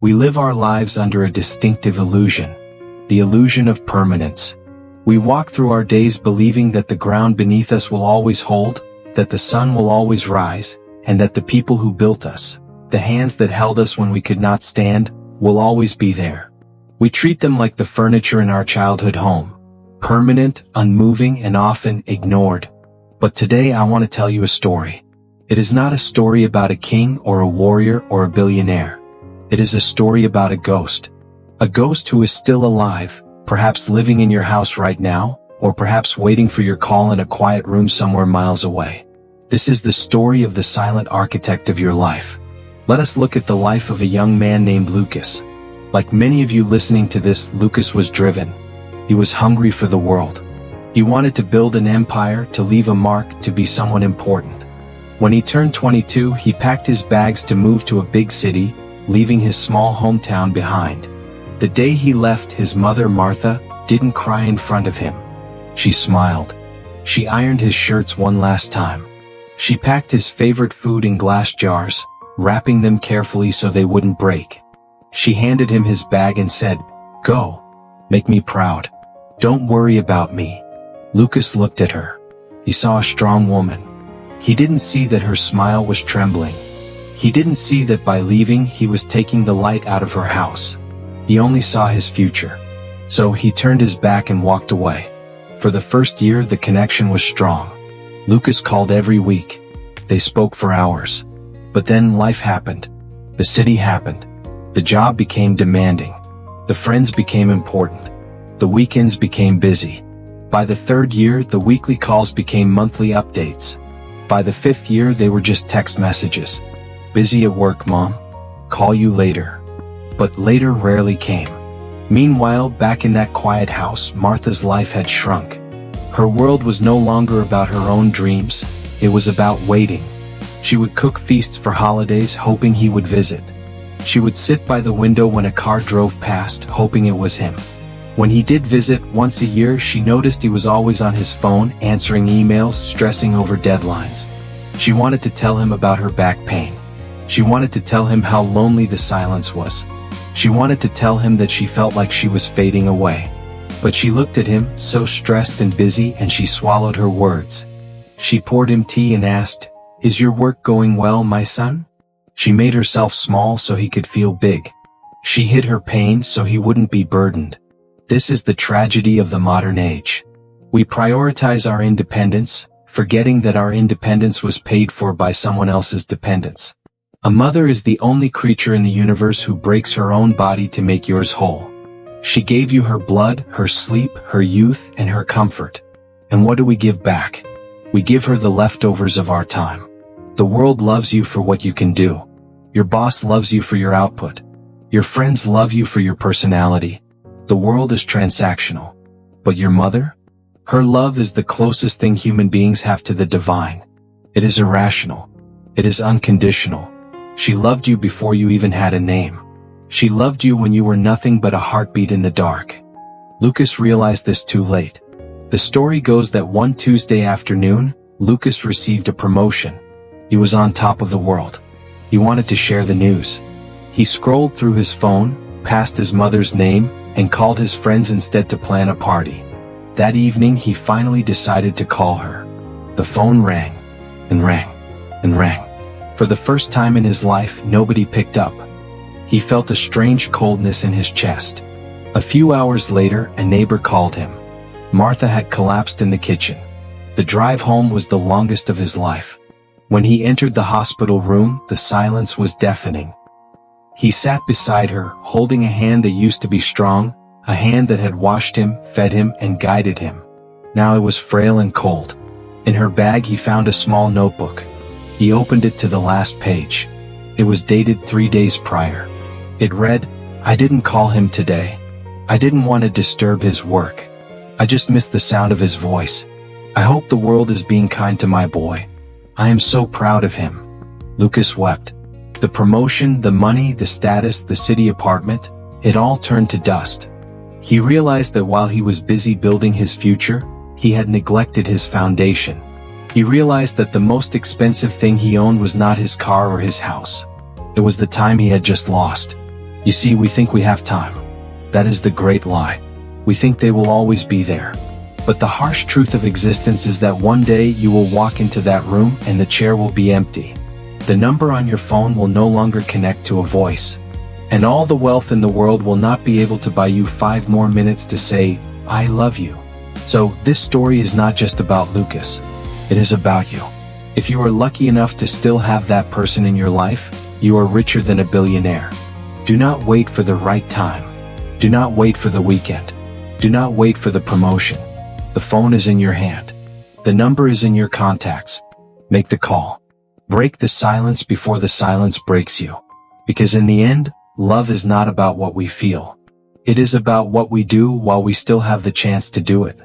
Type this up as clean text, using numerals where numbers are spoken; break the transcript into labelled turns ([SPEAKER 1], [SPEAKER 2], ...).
[SPEAKER 1] We live our lives under a distinctive illusion, the illusion of permanence. We walk through our days believing that the ground beneath us will always hold, that the sun will always rise, and that the people who built us, the hands that held us when we could not stand, will always be there. We treat them like the furniture in our childhood home, permanent, unmoving, and often ignored. But today I want to tell you a story. It is not a story about a king or a warrior or a billionaire. It is a story about a ghost who is still alive, perhaps living in your house right now, or perhaps waiting for your call in a quiet room somewhere miles away. This is the story of the silent architect of your life. Let us look at the life of a young man named Lucas. Like many of you listening to this, Lucas was driven. He was hungry for the world. He wanted to build an empire, to leave a mark, to be someone important. When he turned 22, he packed his bags to move to a big city, leaving his small hometown behind. The day he left, his mother, Martha, didn't cry in front of him. She smiled. She ironed his shirts one last time. She packed his favorite food in glass jars, wrapping them carefully so they wouldn't break. She handed him his bag and said, "Go. Make me proud. Don't worry about me." Lucas looked at her. He saw a strong woman. He didn't see that her smile was trembling. He didn't see that by leaving he was taking the light out of her house. He only saw his future. So he turned his back and walked away. For the first year the connection was strong. Lucas called every week. They spoke for hours. But then life happened. The city happened. The job became demanding. The friends became important. The weekends became busy. By the third year, the weekly calls became monthly updates. By the fifth year, they were just text messages. "Busy at work, Mom. Call you later." But later rarely came. Meanwhile, back in that quiet house, Martha's life had shrunk. Her world was no longer about her own dreams. It was about waiting. She would cook feasts for holidays, hoping he would visit. She would sit by the window when a car drove past, hoping it was him. When he did visit once a year, she noticed he was always on his phone, answering emails, stressing over deadlines. She wanted to tell him about her back pain. She wanted to tell him how lonely the silence was. She wanted to tell him that she felt like she was fading away. But she looked at him, so stressed and busy, and she swallowed her words. She poured him tea and asked, "Is your work going well, my son?" She made herself small so he could feel big. She hid her pain so he wouldn't be burdened. This is the tragedy of the modern age. We prioritize our independence, forgetting that our independence was paid for by someone else's dependence. A mother is the only creature in the universe who breaks her own body to make yours whole. She gave you her blood, her sleep, her youth, and her comfort. And what do we give back? We give her the leftovers of our time. The world loves you for what you can do. Your boss loves you for your output. Your friends love you for your personality. The world is transactional. But your mother? Her love is the closest thing human beings have to the divine. It is irrational. It is unconditional. She loved you before you even had a name. She loved you when you were nothing but a heartbeat in the dark. Lucas realized this too late. The story goes that one Tuesday afternoon, Lucas received a promotion. He was on top of the world. He wanted to share the news. He scrolled through his phone, passed his mother's name, and called his friends instead to plan a party. That evening he finally decided to call her. The phone rang, and rang, and rang. For the first time in his life, nobody picked up. He felt a strange coldness in his chest. A few hours later, a neighbor called him. Martha had collapsed in the kitchen. The drive home was the longest of his life. When he entered the hospital room, the silence was deafening. He sat beside her, holding a hand that used to be strong, a hand that had washed him, fed him, and guided him. Now it was frail and cold. In her bag he found a small notebook. He opened it to the last page. It was dated 3 days prior. It read, "I didn't call him today. I didn't want to disturb his work. I just missed the sound of his voice. I hope the world is being kind to my boy. I am so proud of him." Lucas wept. The promotion, the money, the status, the city apartment, it all turned to dust. He realized that while he was busy building his future, he had neglected his foundation. He realized that the most expensive thing he owned was not his car or his house. It was the time he had just lost. You see, we think we have time. That is the great lie. We think they will always be there. But the harsh truth of existence is that one day you will walk into that room and the chair will be empty. The number on your phone will no longer connect to a voice. And all the wealth in the world will not be able to buy you 5 more minutes to say, I love you. So, this story is not just about Lucas. It is about you. If you are lucky enough to still have that person in your life, you are richer than a billionaire. Do not wait for the right time. Do not wait for the weekend. Do not wait for the promotion. The phone is in your hand. The number is in your contacts. Make the call. Break the silence before the silence breaks you. Because in the end, love is not about what we feel. It is about what we do while we still have the chance to do it.